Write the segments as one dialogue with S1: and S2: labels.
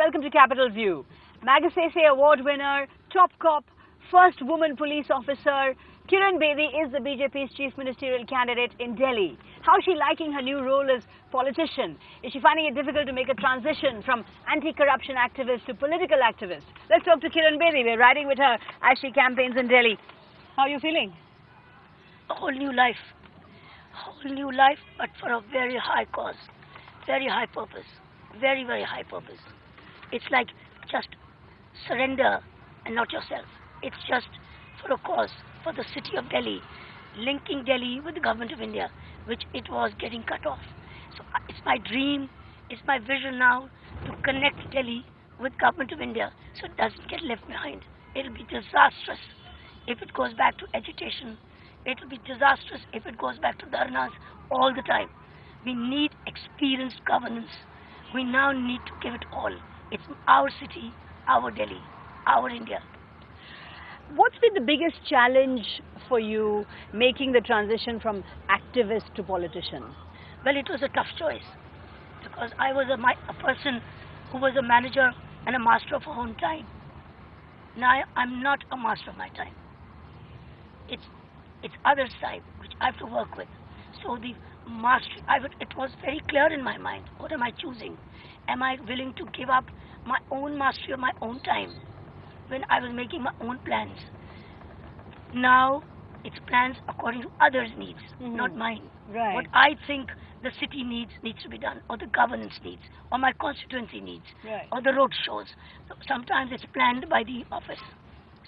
S1: welcome to Capital View. Magsaysay Award winner, top cop, first woman police officer, Kiran Bedi is the BJP's chief ministerial candidate in Delhi. How is she liking her new role as politician? Is she finding it difficult to make a transition from anti-corruption activist to political activist? Let's talk to Kiran Bedi. We're riding with her as she campaigns in Delhi. How are you feeling?
S2: A whole new life. A whole new life, but for a very high cause. Very high purpose. Very, very high purpose. It's like just surrender and not yourself. It's just for a cause, for the city of Delhi, linking Delhi with the government of India, which it was getting cut off. So it's my dream, it's my vision now to connect Delhi with government of India so it doesn't get left behind. It'll be disastrous if it goes back to agitation. It'll be disastrous if it goes back to dharnas all the time. We need experienced governance. We now need to give it all. It's our city, our Delhi, our India.
S1: What's been the biggest challenge for you making the transition from activist to politician?
S2: Well, it was a tough choice because I was a person who was a manager and a master of her own time. Now I'm not a master of my time. It's other side which I have to work with. So the mastery, it was very clear in my mind. What am I choosing? Am I willing to give up my own mastery of my own time when I was making my own plans? Now it's plans according to others' needs, not mine.
S1: Right.
S2: What I think the city needs to be done, or the governance needs, or my constituency needs, or the road shows. So sometimes it's planned by the office.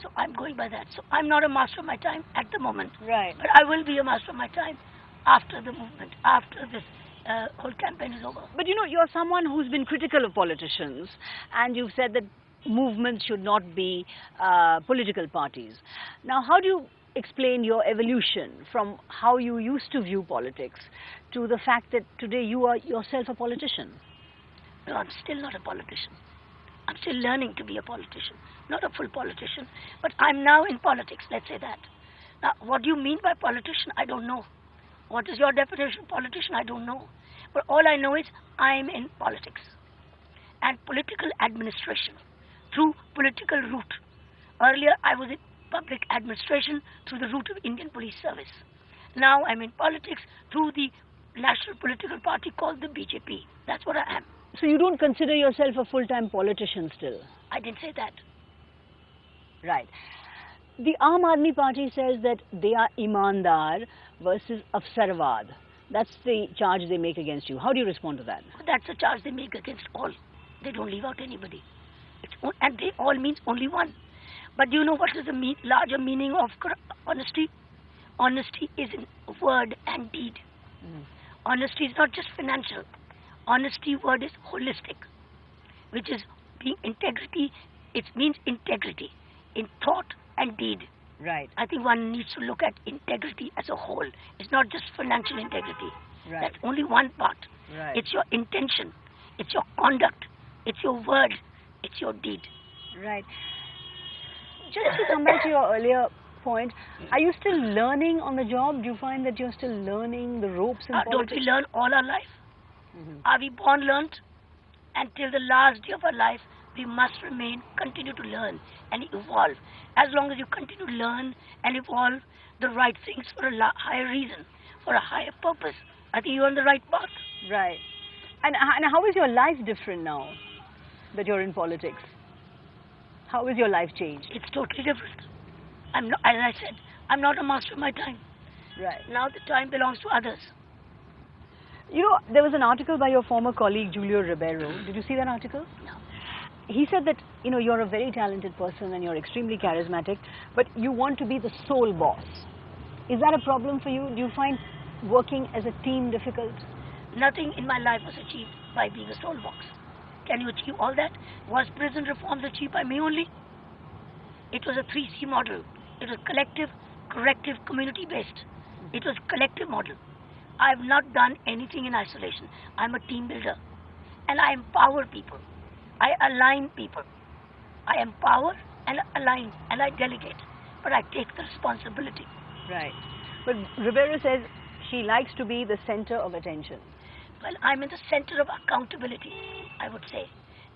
S2: So I'm going by that. So I'm not a master of my time at the moment.
S1: Right.
S2: But I will be a master of my time after the movement, after this whole campaign is over.
S1: But you know, you're someone who's been critical of politicians, and you've said that movements should not be political parties. Now, how do you explain your evolution from how you used to view politics to the fact that today you are yourself a politician?
S2: No, I'm still not a politician. I'm still learning to be a politician. Not a full politician, but I'm now in politics, let's say that. Now, what do you mean by politician? I don't know. What is your definition of politician? I don't know. But all I know is I'm in politics and political administration through political route. Earlier, I was in public administration through the route of Indian Police Service. Now I'm in politics through the national political party called the BJP. That's what I am.
S1: So you don't consider yourself a full-time politician still?
S2: I didn't say that.
S1: Right. The Aam Aadmi Party says that they are Imandar versus Afsarwad. That's the charge they make against you. How do you respond to that?
S2: That's the charge they make against all. They don't leave out anybody. And they all means only one. But do you know what is the larger meaning of honesty? Honesty is in word and deed. Honesty is not just financial. Honesty word is holistic, which is being integrity. It means integrity in thought and deed.
S1: Right.
S2: I think one needs to look at integrity as a whole. It's not just financial integrity.
S1: Right.
S2: That's only one part.
S1: Right.
S2: It's your intention. It's your conduct. It's your word. It's your deed.
S1: Right. Just to come back to your earlier point, are you still learning on the job? Do you find that you're still learning the ropes in politics?
S2: Don't we learn all our life? Are we born learned? Until the last day of our life, we must continue to learn and evolve. As long as you continue to learn and evolve the right things for a higher reason, for a higher purpose, I think you're on the right path.
S1: Right. And how is your life different now that you're in politics? How has your life changed?
S2: It's totally different. I'm not, as I said, I'm not a master of my time.
S1: Right.
S2: Now the time belongs to others.
S1: You know, there was an article by your former colleague, Julio Ribeiro. Did you see that article?
S2: No.
S1: He said that, you know, you're a very talented person and you're extremely charismatic, but you want to be the sole boss. Is that a problem for you? Do you find working as a team difficult?
S2: Nothing in my life was achieved by being a sole boss. Can you achieve all that? Was prison reforms achieved by me only? It was a 3C model. It was collective, corrective, community-based. It was collective model. I have not done anything in isolation. I'm a team builder. And I empower people. I align people. I empower and align and I delegate. But I take the responsibility.
S1: Right. But Ribeiro says she likes to be the center of attention.
S2: Well, I'm in the center of accountability, I would say.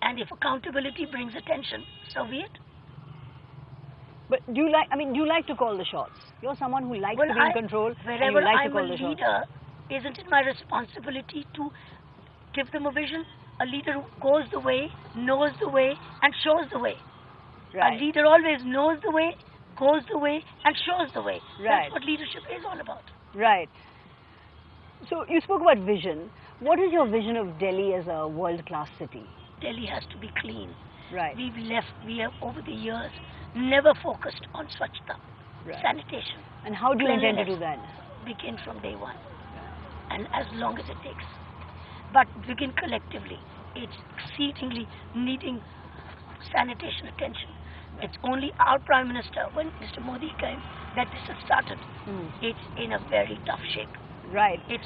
S2: And if accountability brings attention, so be it.
S1: But do you like to call the shots? You're someone who likes to be in control, and
S2: wherever
S1: you like
S2: I'm
S1: to call
S2: a
S1: the shots.
S2: leader, isn't it my responsibility to give them a vision? A leader who goes the way, knows the way, and shows the way.
S1: Right.
S2: A leader always knows the way, goes the way, and shows the way.
S1: Right.
S2: That's what leadership is all about.
S1: Right. So you spoke about vision. What is your vision of Delhi as a world-class city?
S2: Delhi has to be clean.
S1: Right.
S2: We have over the years never focused on Swachhta,
S1: Right.
S2: sanitation.
S1: And how do you intend to do that?
S2: Begin from day one, and as long as it takes. But begin collectively. It's exceedingly needing sanitation attention. It's only our Prime Minister, when Mr. Modi came, that this has started. It's in a very tough shape.
S1: Right.
S2: It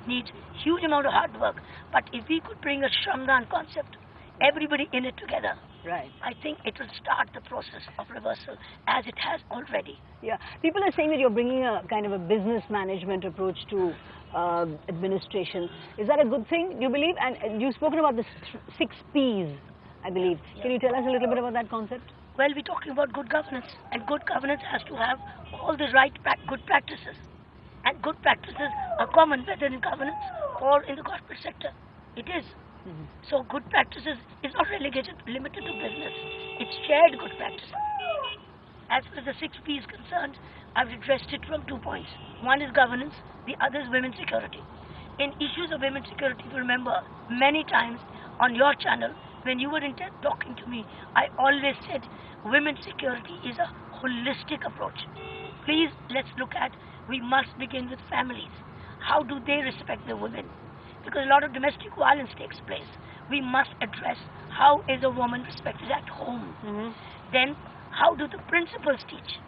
S2: needs huge amount of hard work. But if we could bring a Shramdan concept, everybody in it together,
S1: Right.
S2: I think it will start the process of reversal as it has already.
S1: Yeah. People are saying that you're bringing a kind of a business management approach to administration. Is that a good thing, do you believe? And you've spoken about the 6 Ps, I believe.
S2: Yeah.
S1: Can you tell us a little bit about that concept?
S2: Well, we're talking about good governance, and good governance has to have all the right good practices. And good practices are common, whether in governance or in the corporate sector. It is. So good practices is not limited to business. It's shared good practices. As far as the 6 P is concerned, I've addressed it from 2 points. One is governance, the other is women's security. In issues of women's security, if you remember, many times on your channel, when you were talking to me, I always said women's security is a holistic approach. Please, let's look at, we must begin with families. How do they respect the women? Because a lot of domestic violence takes place. We must address how is a woman respected at home. Then, how do the principals teach?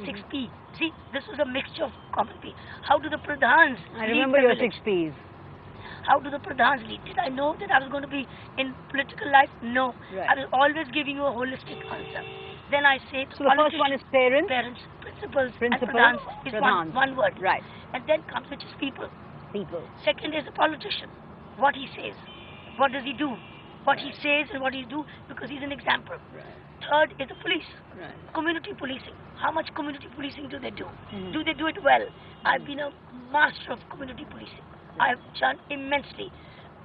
S2: 6P. See, this is a mixture of common P. How do the pradhans
S1: I
S2: lead
S1: remember
S2: the
S1: your
S2: village?
S1: 6 Ps.
S2: How do the pradhans lead? Did I know that I was going to be in political life? No.
S1: Right.
S2: I was always giving you a holistic answer. Then I say,
S1: So the first one is parents.
S2: parents, principals, and
S1: Principal,
S2: pradhans is
S1: pradhans.
S2: one word.
S1: Right.
S2: And then comes which is people.
S1: People.
S2: Second is a politician. What he says. What does he do? What he says and what he do, because he's an example.
S1: Right.
S2: Third is the police.
S1: Right.
S2: Community policing. How much community policing do they do? Do they do it well? I've been a master of community policing. I've done immensely.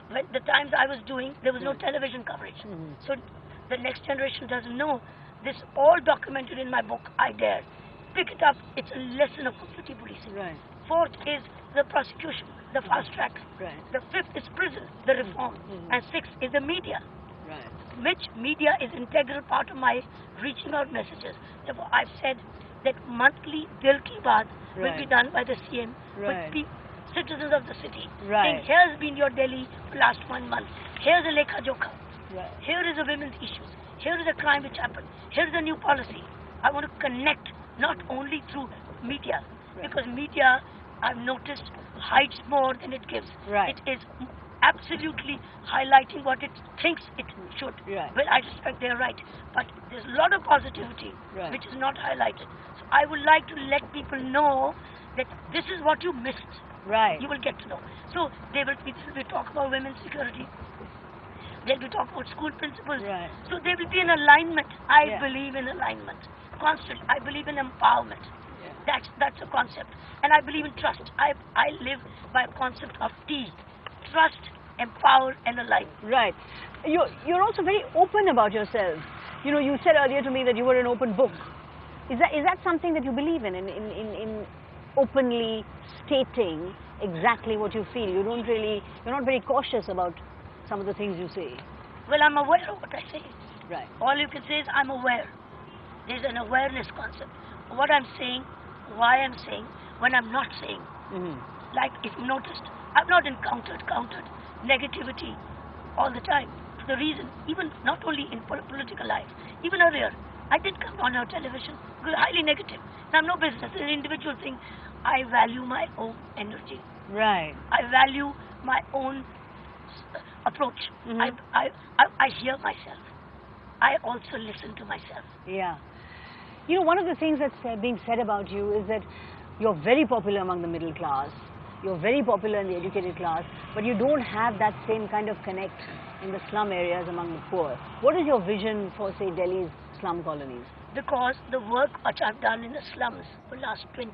S2: When the times I was doing, there was no television coverage. So the next generation doesn't know. This all documented in my book, I Dare. Pick it up. It's a lesson of community policing.
S1: Right.
S2: Fourth is the prosecution, the fast track.
S1: Right.
S2: The fifth is prison, the reform. And sixth is the media.
S1: Right.
S2: Which media is integral part of my reaching out messages. Therefore, I've said that monthly Dil Ki Baat will be done by the CM
S1: Right.
S2: with citizens of the city.
S1: Right.
S2: Saying, here's been your Delhi for last 1 month. Here's a Lekha Jokha.
S1: Right.
S2: Here is a women's issues. Here is a crime which happened. Here is a new policy. I want to connect not only through media, because media, I've noticed, hides more than it gives.
S1: Right.
S2: It is absolutely highlighting what it thinks it should.
S1: Right.
S2: Well, I respect their right, but there's a lot of positivity which is not highlighted. So I would like to let people know that this is what you missed.
S1: Right.
S2: You will get to know. So they will talk about women's security. They'll be talking about school principals.
S1: Right.
S2: So they will be in alignment. I
S1: Yeah.
S2: believe in alignment. Constant. I believe in empowerment. That's a concept. And I believe in trust. I live by a concept of T. Trust, empower, and align.
S1: Right. You're also very open about yourself. You know, you said earlier to me that you were an open book. Is that something that you believe in openly stating exactly what you feel? You're not very cautious about some of the things you say.
S2: Well, I'm aware of what I say.
S1: Right.
S2: All you can say is I'm aware. There's an awareness concept. What I'm saying, why I'm saying, when I'm not saying. Like if you noticed, I've not encountered negativity all the time. For the reason, even not only in political life, even earlier, I did come on our television, highly negative. And I'm no business, it's an individual thing. I value my own energy.
S1: Right.
S2: I value my own approach. I hear myself. I also listen to myself.
S1: Yeah. You know, one of the things that's being said about you is that you're very popular among the middle class. You're very popular in the educated class, but you don't have that same kind of connect in the slum areas among the poor. What is your vision for, say, Delhi's slum colonies?
S2: Because the work which I've done in the slums for the last 6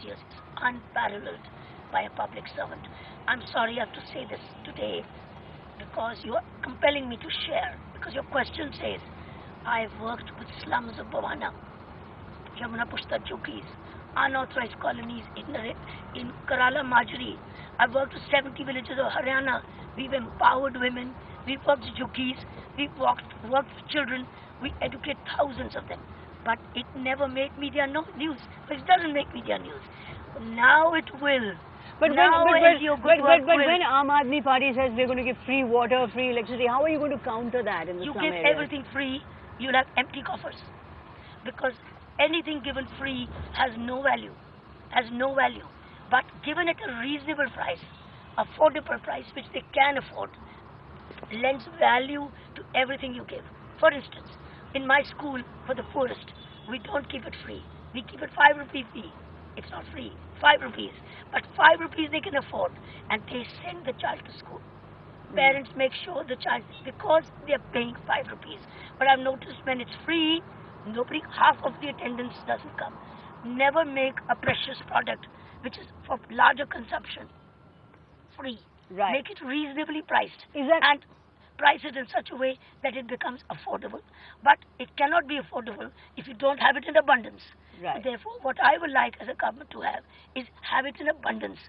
S2: years is unparalleled by a public servant. I'm sorry I have to say this today because you are compelling me to share. Because your question says, I've worked with slums of Bhavana, Yamuna Pushta Jhukis, unauthorized colonies in Kerala, Majri. I've worked with 70 villages of Haryana. We've empowered women. We've worked with Jhukis. We've worked with children. We educate thousands of them. But it never made media news. But it doesn't make media news. Now it will.
S1: But when Aam Aadmi Party says we're going to give free water, free electricity, how are you going to counter that in the slum areas?
S2: You give everything free, you'll have empty coffers. Because anything given free has no value. But given at a reasonable price, affordable price, which they can afford, lends value to everything you give. For instance, in my school for the poorest, we don't keep it free. We keep it 5 rupee fee. It's not free, 5 rupees. But 5 rupees they can afford, and they send the child to school. Parents make sure the child, because they are paying 5 rupees. But I've noticed when it's free, half of the attendance doesn't come. Never make a precious product which is for larger consumption free.
S1: Right.
S2: Make it reasonably priced.
S1: And
S2: price it in such a way that it becomes affordable. But it cannot be affordable if you don't have it in abundance.
S1: Right.
S2: Therefore, what I would like as a government to have it in abundance,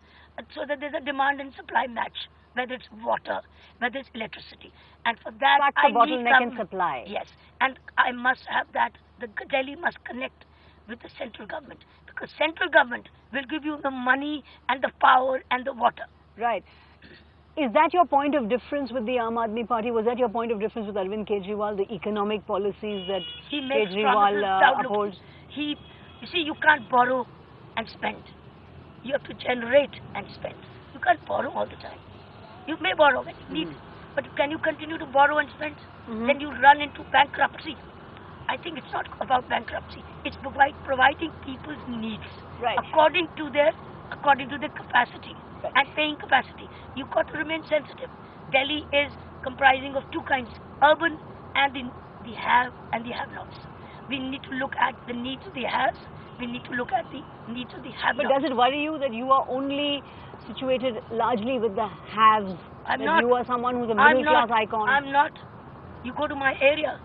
S2: so that there's a demand and supply match, whether it's water, whether it's electricity. And for that, I need
S1: bottleneck in supply.
S2: Yes, and I must have that. The Delhi must connect with the central government, because central government will give you the money and the power and the water.
S1: Right. Is that your point of difference with the Aam Aadmi Party? Was that your point of difference with Arvind Kejriwal, the economic policies that Kejriwal upholds?
S2: You see, you can't borrow and spend. You have to generate and spend. You can't borrow all the time. You may borrow when you need, but can you continue to borrow and spend? Then you run into bankruptcy. I think it's not about bankruptcy. It's providing people's needs according to their capacity and paying capacity. You've got to remain sensitive. Delhi is comprising of two kinds: urban and the have and the have-nots. We need to look at the needs of the haves. We need to look at the needs of the have-nots.
S1: But does it worry you that you are only situated largely with the haves?
S2: I'm not.
S1: You are someone who's a middle-class icon.
S2: I'm not. You go to my area.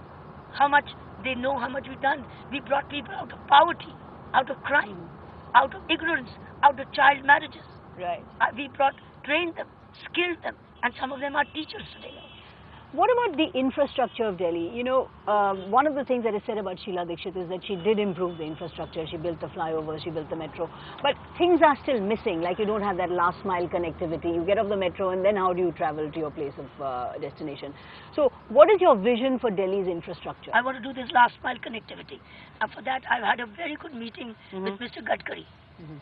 S2: How much they know how much we've done. We brought people out of poverty, out of crime, out of ignorance, out of child marriages.
S1: Right.
S2: We trained them, skilled them, and some of them are teachers today.
S1: What about the infrastructure of Delhi? You know, one of the things that is said about Sheila Dikshit is that she did improve the infrastructure. She built the flyovers, she built the metro. But things are still missing, like you don't have that last mile connectivity. You get off the metro and then how do you travel to your place of destination? So what is your vision for Delhi's infrastructure?
S2: I want to do this last mile connectivity. And for that, I've had a very good meeting with Mr. Gadkari.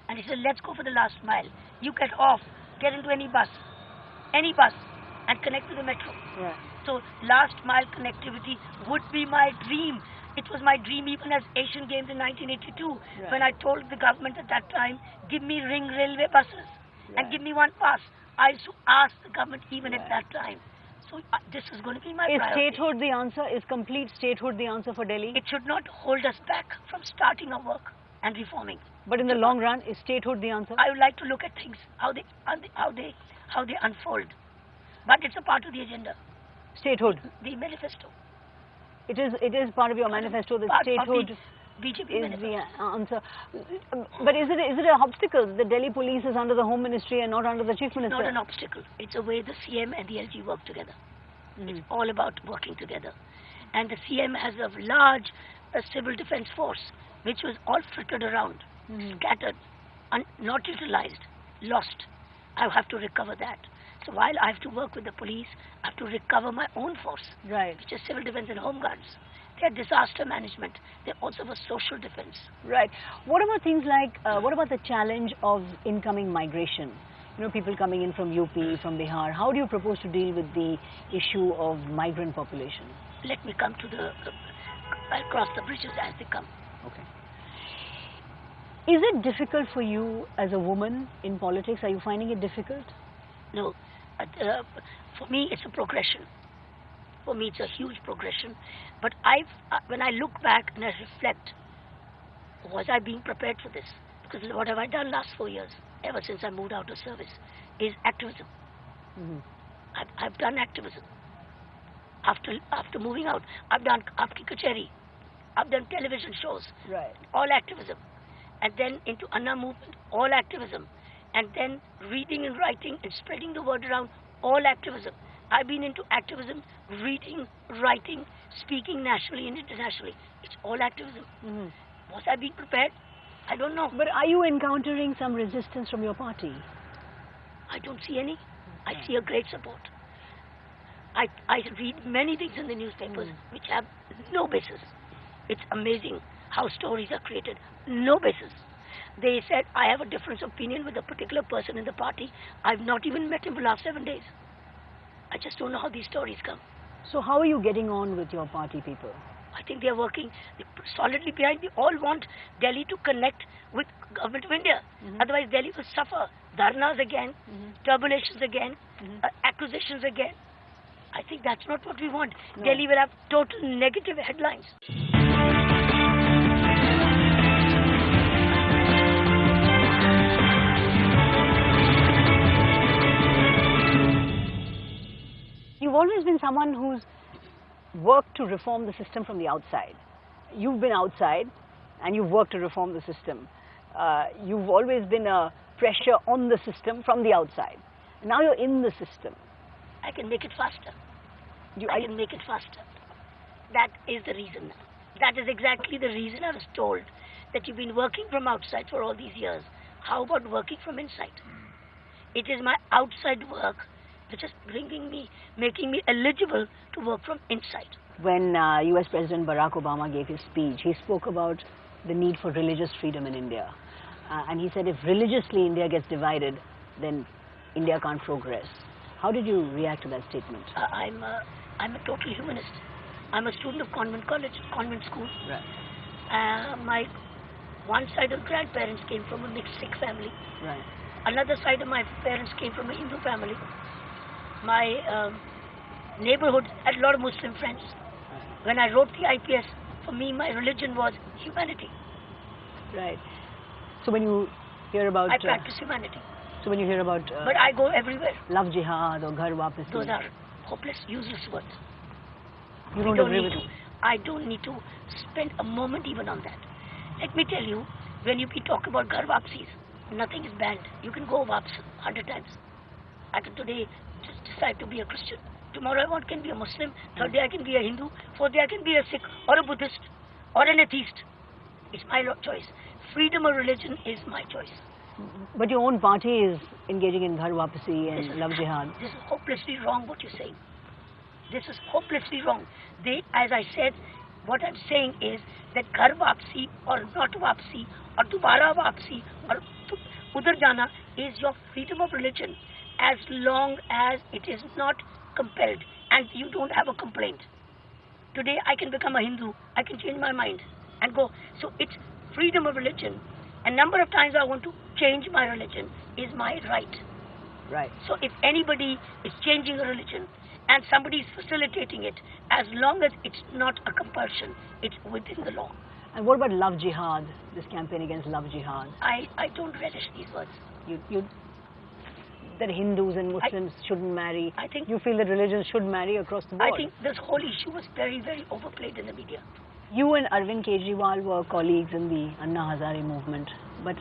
S2: And he said, let's go for the last mile. You get off, get into any bus, and connect to the metro.
S1: Yeah.
S2: So last mile connectivity would be my dream. It was my dream even as Asian Games in 1982, when I told the government at that time, give me ring railway buses and give me one pass. I used to ask the government even at that time. So this is going to be my priority.
S1: Is statehood the answer? Is complete statehood the answer for Delhi?
S2: It should not hold us back from starting our work and reforming.
S1: But in the long run, is statehood the answer?
S2: I would like to look at things, how they unfold. But it's a part of the agenda.
S1: Statehood.
S2: The manifesto.
S1: It is part of your manifesto that statehood
S2: BJP
S1: is the answer. But is it an obstacle? The Delhi police is under the Home Ministry and not under the Chief Minister?
S2: Not an obstacle. It's a way the CM and the LG work together. It's all about working together. And the CM has a large civil defense force, which was all frittered around, scattered, not utilized, lost. I have to recover that. So while I have to work with the police, I have to recover my own force, which is civil defense and home guards. They are disaster management. They're also for social defense.
S1: Right. What about things like, what about the challenge of incoming migration? You know, people coming in from UP, from Bihar. How do you propose to deal with the issue of migrant population?
S2: Let me come to I'll cross the bridges as they come.
S1: Okay. Is it difficult for you as a woman in politics? Are you finding it difficult?
S2: No. For me, it's a progression. For me, it's a huge progression. But when I look back and I reflect, was I being prepared for this? Because what have I done last 4 years, ever since I moved out of service, is activism.
S1: Mm-hmm.
S2: I've done activism. After moving out, I've done Aapki Kacheri. I've done television shows.
S1: Right.
S2: All activism. And then into Anna movement, all activism. And then reading and writing and spreading the word around, all activism. I've been into activism, reading, writing, speaking nationally and internationally. It's all activism.
S1: Mm-hmm.
S2: Was I being prepared? I don't know.
S1: But are you encountering some resistance from your party?
S2: I don't see any. I see a great support. I read many things in the newspapers which have no basis. It's amazing how stories are created. No basis. They said, I have a difference of opinion with a particular person in the party. I've not even met him for the last 7 days. I just don't know how these stories come.
S1: So how are you getting on with your party people?
S2: I think they are working solidly behind. We all want Delhi to connect with government of India.
S1: Mm-hmm.
S2: Otherwise, Delhi will suffer. Dharnas again, turbulations again, accusations again. I think that's not what we want. No. Delhi will have total negative headlines.
S1: You've always been someone who's worked to reform the system from the outside. You've been outside and you've worked to reform the system. You've always been a pressure on the system from the outside. Now you're in the system.
S2: I can make it faster. I can make it faster. That is the reason. That is exactly the reason I was told that you've been working from outside for all these years. How about working from inside? It is my outside work which is making me eligible to work from inside.
S1: When US President Barack Obama gave his speech, he spoke about the need for religious freedom in India. And he said if religiously India gets divided, then India can't progress. How did you react to that statement?
S2: I'm a total humanist. I'm a student of convent college, convent school.
S1: Right.
S2: My one side of grandparents came from a mixed Sikh family.
S1: Right.
S2: Another side of my parents came from a Hindu family. My neighborhood had a lot of Muslim friends.
S1: Right.
S2: When I wrote the IPS, for me, my religion was humanity.
S1: Right. So when you hear about...
S2: I practice humanity.
S1: So when you hear about...
S2: but I go everywhere.
S1: Love Jihad or Ghar Wapasi...
S2: Those are hopeless, useless words.
S1: You don't agree with
S2: I don't need to spend a moment even on that. Let me tell you, when you talk about Ghar Wapsis, nothing is banned. You can go Waps 100 times. I can today just decide to be a Christian. Tomorrow I can be a Muslim. Third day I can be a Hindu. Fourth day I can be a Sikh or a Buddhist or an atheist. It's my choice. Freedom of religion is my choice.
S1: But your own party is engaging in Ghar Wapasi and Love Jihad.
S2: This is hopelessly wrong what you're saying. This is hopelessly wrong. As I said, what I'm saying is that Ghar Wapsi or not Wapsi or Dubara Wapsi or Udhar Jana is your freedom of religion as long as it is not compelled and you don't have a complaint. Today I can become a Hindu. I can change my mind and go. So it's freedom of religion. A number of times I want to change my religion is my right.
S1: Right.
S2: So if anybody is changing a religion and somebody is facilitating it, as long as it's not a compulsion, it's within the law.
S1: And what about Love Jihad, this campaign against Love Jihad?
S2: I don't relish these words.
S1: That Hindus and Muslims shouldn't marry.
S2: I think
S1: you feel that religions should marry across the board.
S2: I think this whole issue was very, very overplayed in the media.
S1: You and Arvind Kejriwal were colleagues in the Anna Hazare movement, but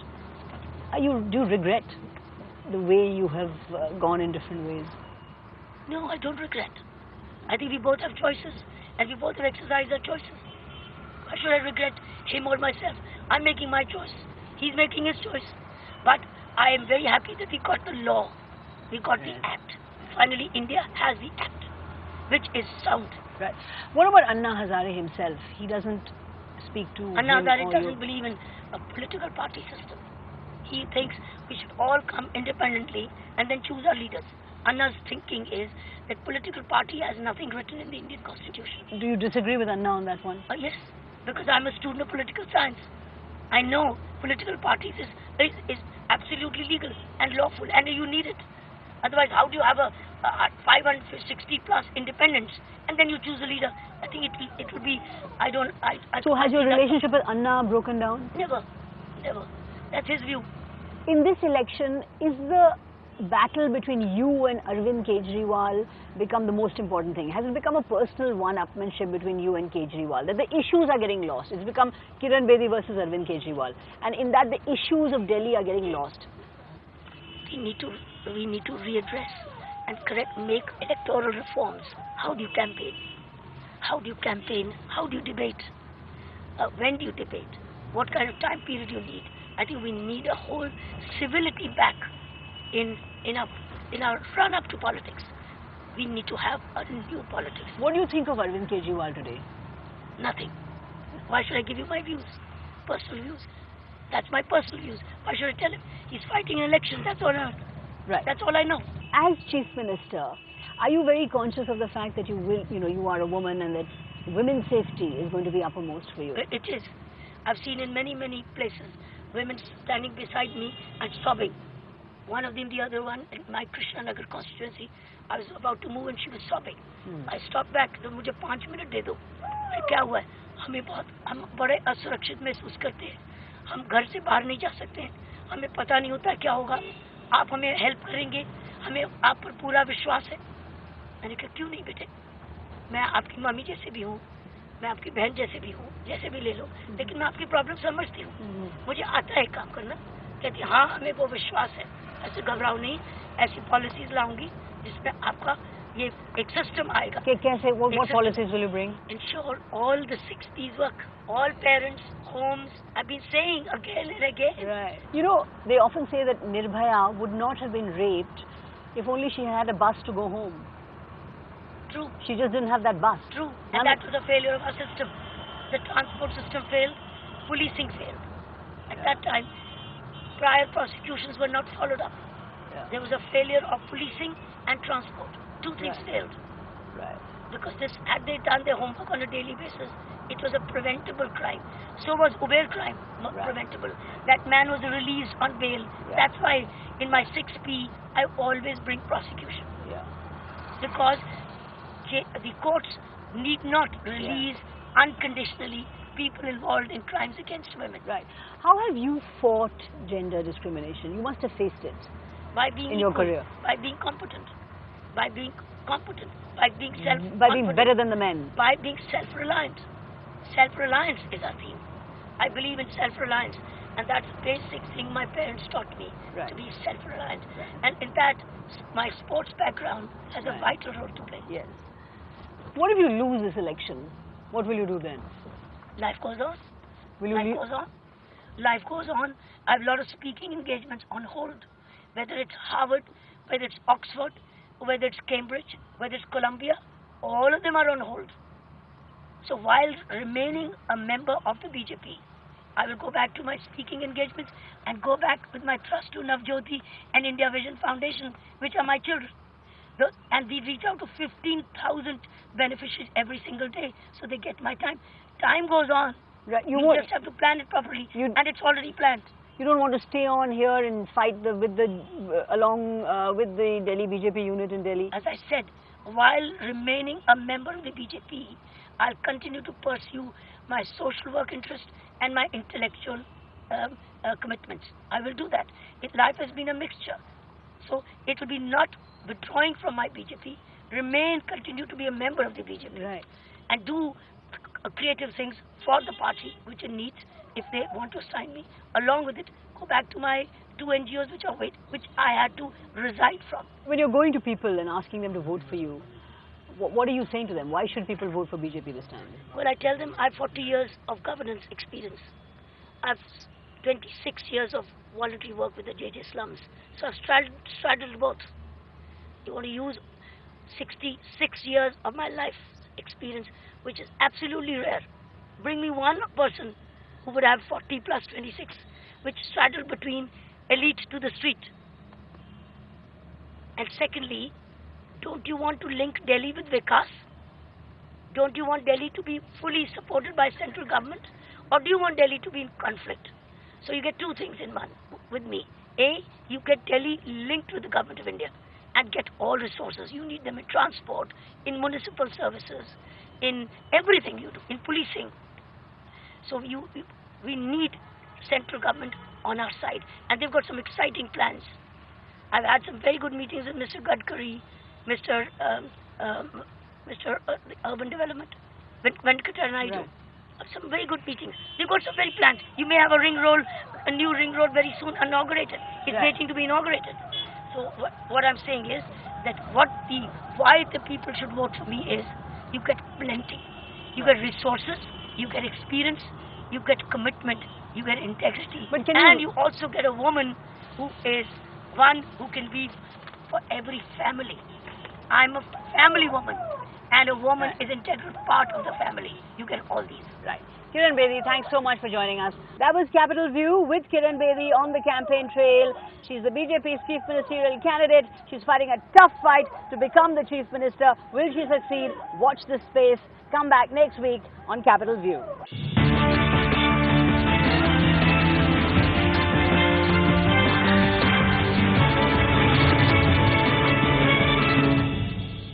S1: do you regret the way you have gone in different ways?
S2: No, I don't regret. I think we both have choices and we both have exercised our choices. Why should I regret him or myself? I'm making my choice. He's making his choice. But I am very happy that we got the law. We got the act. Finally, India has the act, which is sound.
S1: Right. What about Anna Hazare himself? He doesn't speak to
S2: Anna Hazare doesn't believe in a political party system. He thinks we should all come independently and then choose our leaders. Anna's thinking is that political party has nothing written in the Indian constitution.
S1: Do you disagree with Anna on that one?
S2: Yes, because I'm a student of political science. I know political parties is absolutely legal and lawful and you need it. Otherwise, how do you have a 560 plus independents and then you choose a leader? I think it will be.
S1: So has your relationship with Anna broken down?
S2: Never. That's his view.
S1: In this election, is the battle between you and Arvind Kejriwal become the most important thing? Has it become a personal one-upmanship between you and Kejriwal? That the issues are getting lost. It's become Kiran Bedi versus Arvind Kejriwal. And in that, the issues of Delhi are getting lost.
S2: We need to readdress and make electoral reforms. How do you campaign? How do you debate? When do you debate? What kind of time period you need? I think we need a whole civility back in our run up to politics. We need to have a new politics.
S1: What do you think of Arvind Kejriwal today?
S2: Nothing. Why should I give you my views? Personal views. That's my personal views. Why should I tell him? He's fighting an election. That's all I know.
S1: Right.
S2: That's all I know.
S1: As Chief Minister, are you very conscious of the fact that you are a woman and that women's safety is going to be uppermost for you?
S2: It is. I've seen in many places women standing beside me and sobbing. One of them, the other one, in my Krishnanagar constituency, I was about to move and she was sobbing. I stopped back. तो मुझे 5 minute दे दो. फिर क्या हुआ है? हम बड़े असुरक्षित महसूस करते हैं. हम घर से बाहर नहीं जा सकते हैं. हमें पता नहीं होता क्या होगा. आप हमें हेल्प करेंगे. हमें आप पर पूरा विश्वास है. मैंने कहा क्यों नहीं बेटे. मैं आपकी मम्मी जैसे भी हूँ. मैं आपकी बहन जैसे भी हूँ. जैसे भी ले लो. लेकिन मैं आपकी प्रॉब्लम समझती हूँ. मुझे आता है काम करना. कहती हाँ हमें वो विश्वास है. ऐसे घबराओ नहीं. ऐसी पॉलिसीज लाऊंगी जिसमें आपका ये एक सिस्टम आएगा.
S1: कैसे? What policies will you bring?
S2: Ensure all the 6 P's work. All parents, homes. I've been saying again and again.
S1: Right. You know, they often say that Nirbhaya would not have been raped if only she had a bus to go home.
S2: True.
S1: She just didn't have that bus.
S2: True. And that was a failure of our system. The transport system failed. Policing failed. At that time, prior prosecutions were not followed up.
S1: Yeah.
S2: There was a failure of policing and transport. Two things failed.
S1: Right.
S2: Because had they done their homework on a daily basis, it was a preventable crime. So was Uber crime preventable. That man was released on bail. Yeah. That's why in my 6P, I always bring prosecution.
S1: Yeah.
S2: Because the courts need not release unconditionally people involved in crimes against women.
S1: Right. How have you fought gender discrimination? You must have faced it.
S2: By being
S1: in your career.
S2: By being competent. By being competent. By being self-confident.
S1: By being better than the men.
S2: By being self-reliant. Self-reliance is our theme. I believe in self-reliance. And that's the basic thing my parents taught me.
S1: Right.
S2: To be self-reliant.
S1: Right.
S2: And in that, my sports background has a vital role to play.
S1: Yes. What if you lose this election? What will you do then?
S2: Life goes on.
S1: Life
S2: goes on. Life goes on. I have a lot of speaking engagements on hold. Whether it's Harvard, whether it's Oxford, whether it's Cambridge, whether it's Columbia, all of them are on hold. So while remaining a member of the BJP, I will go back to my speaking engagements and go back with my trust to Navjyoti and India Vision Foundation, which are my children. And we reach out to 15,000 beneficiaries every single day, so they get my time. Time goes on.
S1: Right.
S2: You just have to plan it properly, and it's already planned.
S1: You don't want to stay on here and fight along with the Delhi BJP unit in Delhi?
S2: As I said, while remaining a member of the BJP, I'll continue to pursue my social work interest and my intellectual commitments. I will do that. Life has been a mixture. So it will be not withdrawing from my BJP, continue to be a member of the BJP.
S1: Right.
S2: And do creative things for the party, which it needs, if they want to sign me. Along with it, go back to my 2 NGOs which I had to reside from.
S1: When you're going to people and asking them to vote for you, what are you saying to them? Why should people vote for BJP this time?
S2: Well, I tell them I have 40 years of governance experience. I have 26 years of voluntary work with the Slums. So I've straddled both. You want to use 66 years of my life experience, which is absolutely rare. Bring me one person who would have 40 plus 26, which straddled between elite to the street. And secondly, don't you want to link Delhi with Vikas? Don't you want Delhi to be fully supported by central government? Or do you want Delhi to be in conflict? So you get two things in one with me. A, you get Delhi linked with the government of India. And can't get all resources. You need them in transport, in municipal services, in everything you do, in policing. So we need central government on our side, and they've got some exciting plans. I've had some very good meetings with Mr. Gadkari, Mr. Urban Development, Venkatara.
S1: Right.
S2: Some very good meetings. They've got some very plans. You may have a new ring road very soon inaugurated. It's
S1: Right.
S2: waiting to be inaugurated. So what I'm saying is that why the people should vote for me is you get plenty. You get resources, you get experience, you get commitment, you get integrity.
S1: But
S2: and you also get a woman who is one who can be for every family. I'm a family woman, and a woman is an integral part of the family. You get all these.
S1: Right. Kiran Bedi, thanks so much for joining us. That was Capital View with Kiran Bedi on the campaign trail. She's the BJP's chief ministerial candidate. She's fighting a tough fight to become the chief minister. Will she succeed? Watch this space. Come back next week on Capital View.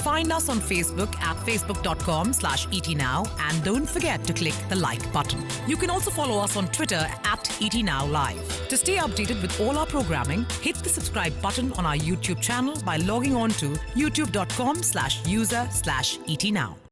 S3: Find us on Facebook at facebook.com/etnow and don't forget to click the like button. You can also follow us on Twitter at etnowlive. To stay updated with all our programming, hit the subscribe button on our YouTube channel by logging on to youtube.com/user/etnow.